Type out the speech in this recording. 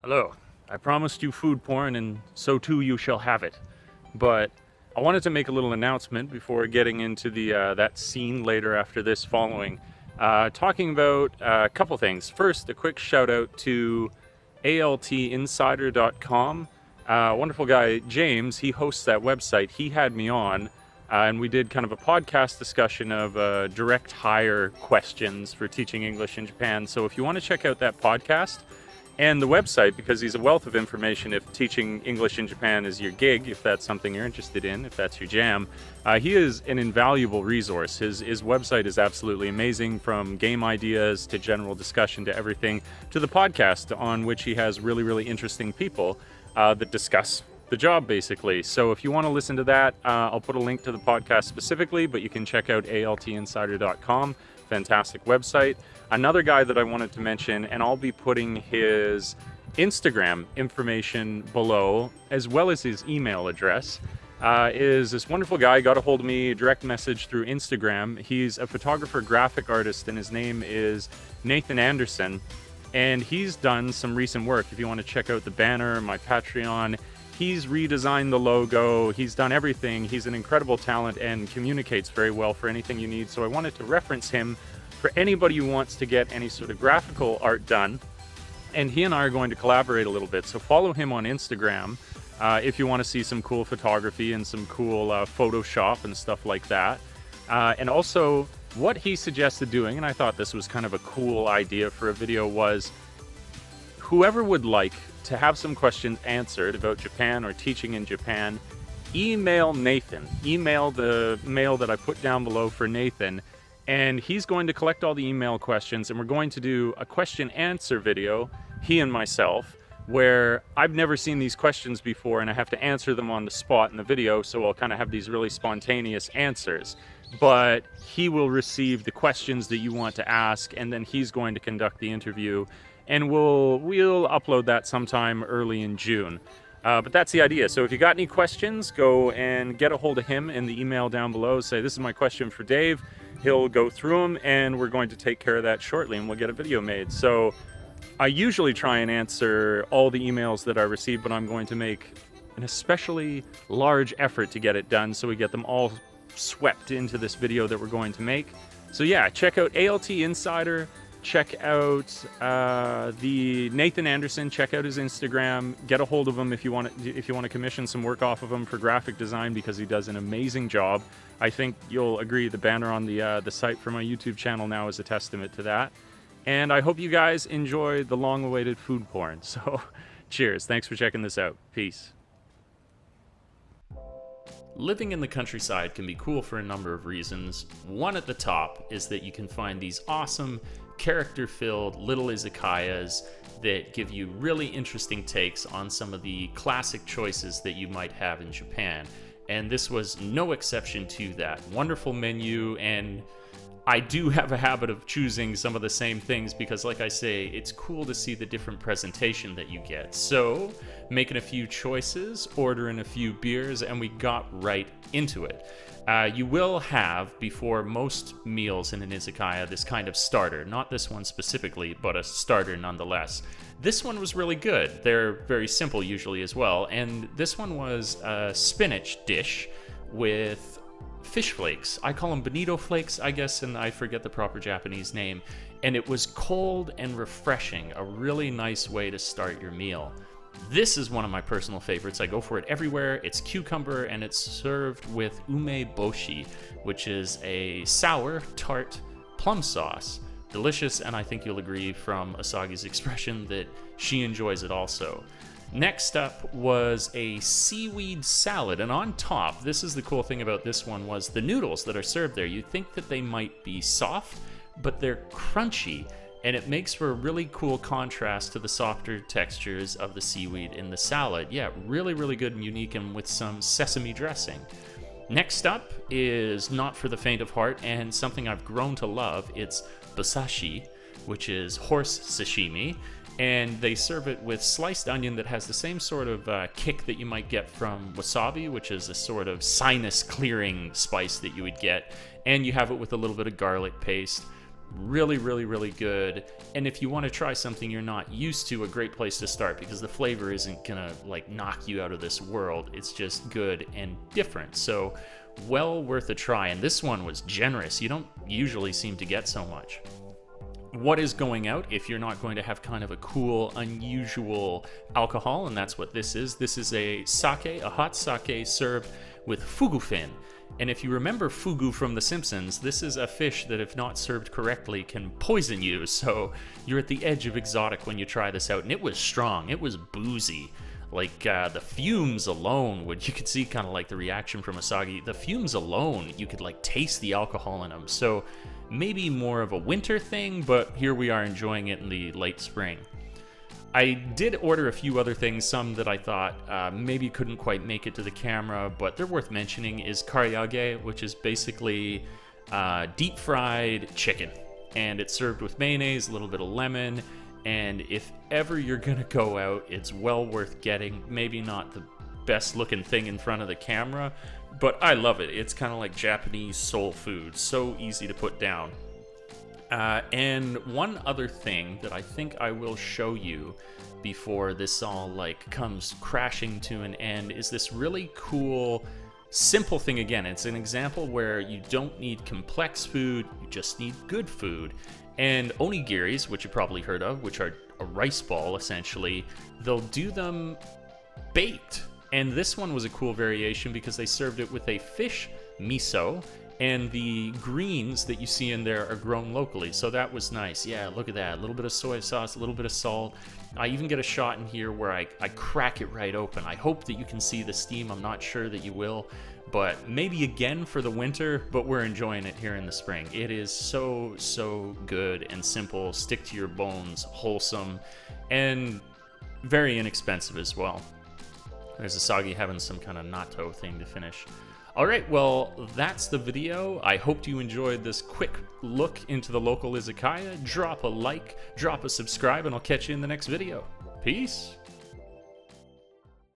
Hello. I promised you food porn, and so too you shall have it. But I wanted to make a little announcement before getting into the that scene later after this following. Talking about a couple things. First, a quick shout out to altinsider.com. Wonderful guy, James, he hosts that website. He had me on, and we did kind of a podcast discussion of direct hire questions for teaching English in Japan. So if you want to check out that podcast, and the website, because he's a wealth of information if teaching English in Japan is your gig, if that's something you're interested in, if that's your jam. He is an invaluable resource. His website is absolutely amazing, from game ideas to general discussion to everything, to the podcast on which he has really, really interesting people that discuss the job, basically. So if you want to listen to that, I'll put a link to the podcast specifically, but you can check out altinsider.com. Fantastic website. Another guy that I wanted to mention, and I'll be putting his Instagram information below, as well as his email address, is this wonderful guy. Got a hold of me, direct message through Instagram. He's a photographer, graphic artist, and his name is Nathan Anderson. And he's done some recent work. If you want to check out the banner, my Patreon, he's redesigned the logo. He's done everything. He's an incredible talent and communicates very well for anything you need. So I wanted to reference him for anybody who wants to get any sort of graphical art done. And he and I are going to collaborate a little bit. So follow him on Instagram if you want to see some cool photography and some cool Photoshop and stuff like that. And also, what he suggested doing, and I thought this was kind of a cool idea for a video, was whoever would like to have some questions answered about Japan or teaching in Japan, email Nathan. Email the mail that I put down below for Nathan, and he's going to collect all the email questions, and we're going to do a question answer video, he and myself, where I've never seen these questions before and I have to answer them on the spot in the video, so I'll kind of have these really spontaneous answers. But he will receive the questions that you want to ask, and then he's going to conduct the interview, and we'll upload that sometime early in June. But that's the idea. So if you got any questions, go and get a hold of him in the email down below. Say, this is my question for Dave. He'll go through them, and we're going to take care of that shortly, and we'll get a video made. So I usually try and answer all the emails that I receive, but I'm going to make an especially large effort to get it done so we get them all swept into this video that we're going to make. So yeah, check out ALT Insider. Check out the Nathan Anderson. Check out his Instagram. Get a hold of him if you want to commission some work off of him for graphic design, because he does an amazing job. I think you'll agree the banner on the site for my YouTube channel now is a testament to that. And I hope you guys enjoy the long-awaited food porn. So, cheers. Thanks for checking this out. Peace. Living in the countryside can be cool for a number of reasons. One at the top is that you can find these awesome, character-filled little izakayas that give you really interesting takes on some of the classic choices that you might have in Japan. And this was no exception to that. Wonderful menu, and I do have a habit of choosing some of the same things because, like I say, it's cool to see the different presentation that you get. So, making a few choices, ordering a few beers, and we got right into it. You will have, before most meals in an izakaya, this kind of starter. Not this one specifically, but a starter nonetheless. This one was really good. They're very simple usually as well. And this one was a spinach dish with fish flakes. I call them bonito flakes, I guess, and I forget the proper Japanese name. And it was cold and refreshing, a really nice way to start your meal. This is one of my personal favorites. I go for it everywhere. It's cucumber, and it's served with umeboshi, which is a sour, tart plum sauce. Delicious, and I think you'll agree from Asagi's expression that she enjoys it also. Next up was a seaweed salad, and on top, this is the cool thing about this one, was the noodles that are served there. You'd think that they might be soft, but they're crunchy, and it makes for a really cool contrast to the softer textures of the seaweed in the salad. Yeah, really, really good and unique, and with some sesame dressing. Next up is not for the faint of heart, and something I've grown to love. It's Basashi, which is horse sashimi, and they serve it with sliced onion that has the same sort of kick that you might get from wasabi, which is a sort of sinus clearing spice that you would get, and you have it with a little bit of garlic paste. Really, really, really good. And if you want to try something you're not used to, a great place to start, because the flavor isn't gonna like knock you out of this world. It's just good and different. So well worth a try. And this one was generous. You don't usually seem to get so much. What is going out if you're not going to have kind of a cool, unusual alcohol? And that's what this is. This is a sake, a hot sake served with fugu fin. And if you remember fugu from The Simpsons, this is a fish that, if not served correctly, can poison you. So you're at the edge of exotic when you try this out. And it was strong. It was boozy. Like the fumes alone, you could see kind of like the reaction from Asagi. The fumes alone, you could like taste the alcohol in them. So maybe more of a winter thing, but here we are enjoying it in the late spring. I did order a few other things, some that I thought maybe couldn't quite make it to the camera, but they're worth mentioning, is karaage, which is basically deep fried chicken. And it's served with mayonnaise, a little bit of lemon, and if ever you're gonna go out, it's well worth getting. Maybe not the best looking thing in front of the camera, but I love it. It's kind of like Japanese soul food, so easy to put down. And one other thing that I think I will show you before this all like comes crashing to an end is this really cool, simple thing. Again, it's an example where you don't need complex food, you just need good food. And onigiris, which you probably heard of, which are a rice ball essentially, they'll do them baked. And this one was a cool variation because they served it with a fish miso, and the greens that you see in there are grown locally, so that was nice. Yeah, look at that. A little bit of soy sauce, a little bit of salt. I even get a shot in here where I crack it right open. I hope that you can see the steam. I'm not sure that you will, but maybe again for the winter, but we're enjoying it here in the spring. It is so, so good and simple, stick to your bones, wholesome, and very inexpensive as well. There's Asagi having some kind of natto thing to finish. All right, well, that's the video. I hope you enjoyed this quick look into the local izakaya. Drop a like, drop a subscribe, and I'll catch you in the next video. Peace.